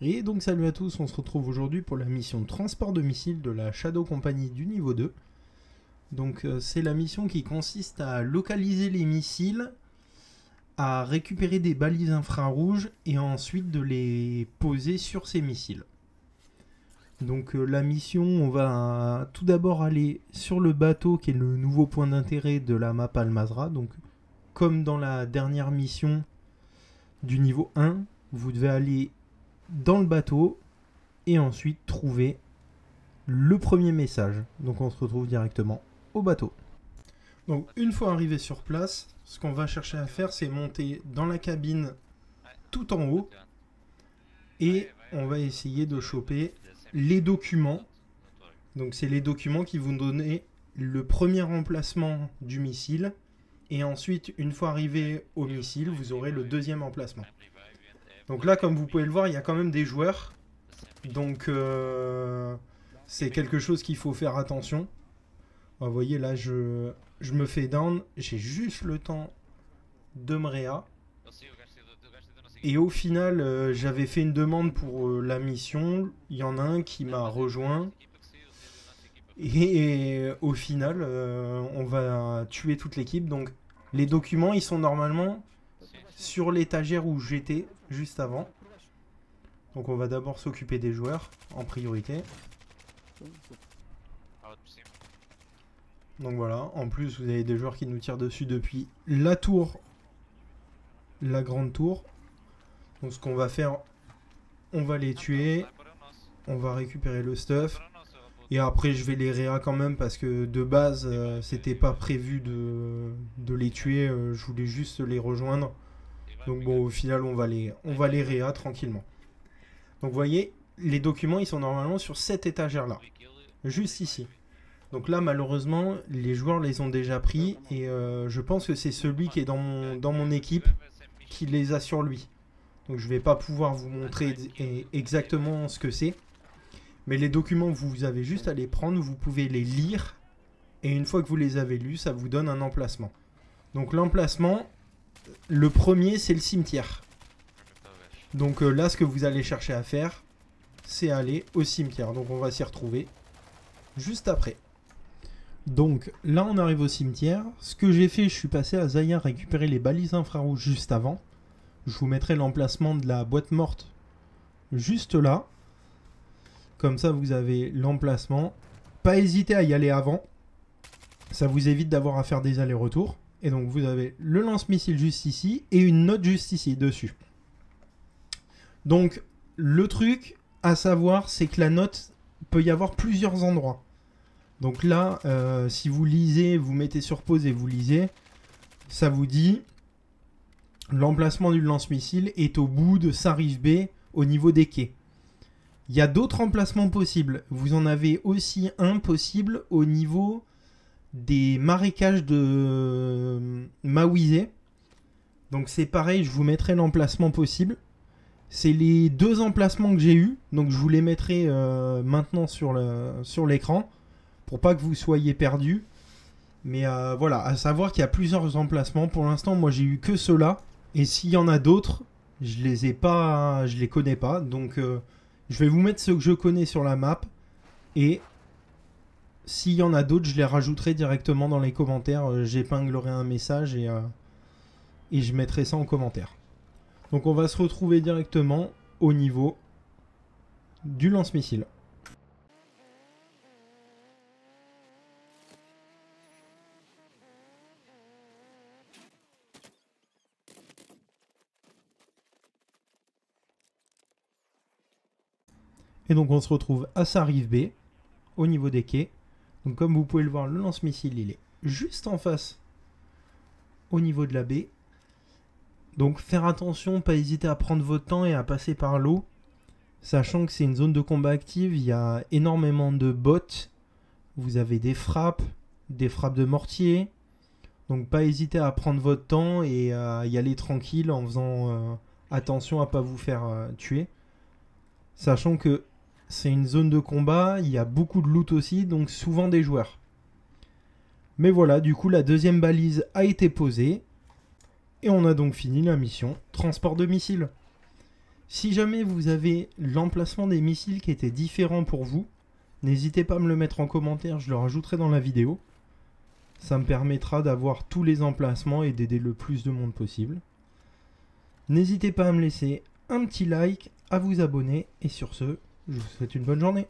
Et donc salut à tous, on se retrouve aujourd'hui pour la mission de transport de missiles de la Shadow Company du niveau 2. Donc c'est la mission qui consiste à localiser les missiles, à récupérer des balises infrarouges et ensuite de les poser sur ces missiles. Donc la mission, on va tout d'abord aller sur le bateau qui est le nouveau point d'intérêt de la map Al-Mazrah. Donc comme dans la dernière mission du niveau 1, vous devez aller dans le bateau et ensuite trouver le premier message. Donc on se retrouve directement au bateau. Donc une fois arrivé sur place, ce qu'on va chercher à faire, c'est monter dans la cabine tout en haut et on va essayer de choper les documents. Donc c'est les documents qui vont donner le premier emplacement du missile et ensuite une fois arrivé au missile, vous aurez le deuxième emplacement. Donc là, comme vous pouvez le voir, il y a quand même des joueurs. Donc c'est quelque chose qu'il faut faire attention. Vous voyez là, je me fais down. J'ai juste le temps de me réa. Et au final, j'avais fait une demande pour la mission. Il y en a un qui m'a rejoint. Et au final, on va tuer toute l'équipe. Donc les documents, ils sont normalement sur l'étagère où j'étais juste avant. Donc on va d'abord s'occuper des joueurs en priorité. Donc voilà, en plus vous avez des joueurs qui nous tirent dessus depuis la tour, la grande tour. Donc ce qu'on va faire, on va les tuer, on va récupérer le stuff. Et après je vais les réa quand même parce que de base c'était pas prévu de les tuer, je voulais juste les rejoindre. Donc bon, au final on va les réa tranquillement. Donc vous voyez, les documents ils sont normalement sur cette étagère là, juste ici. Donc là malheureusement les joueurs les ont déjà pris et je pense que c'est celui qui est dans mon équipe qui les a sur lui. Donc je vais pas pouvoir vous montrer exactement ce que c'est. Mais les documents vous avez juste à les prendre, vous pouvez les lire. Et une fois que vous les avez lus, ça vous donne un emplacement. Donc l'emplacement, le premier c'est le cimetière. Donc là ce que vous allez chercher à faire, c'est aller au cimetière. Donc on va s'y retrouver juste après. Donc là on arrive au cimetière. Ce que j'ai fait, je suis passé à Zaya récupérer les balises infrarouges juste avant. Je vous mettrai l'emplacement de la boîte morte juste là. Comme ça vous avez l'emplacement. Pas hésiter à y aller avant. Ça vous évite d'avoir à faire des allers-retours. Et donc vous avez le lance-missile juste ici et une note juste ici dessus. Donc le truc à savoir, c'est que la note peut y avoir plusieurs endroits. Donc là, si vous lisez, vous mettez sur pause et vous lisez, ça vous dit l'emplacement du lance-missile est au bout de Sarif B au niveau des quais. Il y a d'autres emplacements possibles. Vous en avez aussi un possible au niveau des marécages de Maouizé. Donc c'est pareil, je vous mettrai l'emplacement possible. C'est les deux emplacements que j'ai eu, donc je vous les mettrai maintenant sur l'écran pour pas que vous soyez perdus. Mais voilà, à savoir qu'il y a plusieurs emplacements. Pour l'instant, moi j'ai eu que ceux-là. Et s'il y en a d'autres, je les connais pas. Donc je vais vous mettre ceux que je connais sur la map. Et s'il y en a d'autres, je les rajouterai directement dans les commentaires. J'épinglerai un message et je mettrai ça en commentaire. Donc on va se retrouver directement au niveau du lance-missile. Et donc on se retrouve à Sarif B, au niveau des quais. Donc comme vous pouvez le voir, le lance-missile il est juste en face, au niveau de la baie. Donc faire attention, pas hésiter à prendre votre temps et à passer par l'eau. Sachant que c'est une zone de combat active, il y a énormément de bots. Vous avez des frappes de mortier. Donc pas hésiter à prendre votre temps et à y aller tranquille en faisant attention à pas vous faire tuer. Sachant que c'est une zone de combat, il y a beaucoup de loot aussi, donc souvent des joueurs. Mais voilà, du coup la deuxième balise a été posée. Et on a donc fini la mission transport de missiles. Si jamais vous avez l'emplacement des missiles qui était différent pour vous, n'hésitez pas à me le mettre en commentaire, je le rajouterai dans la vidéo. Ça me permettra d'avoir tous les emplacements et d'aider le plus de monde possible. N'hésitez pas à me laisser un petit like, à vous abonner, et sur ce, je vous souhaite une bonne journée.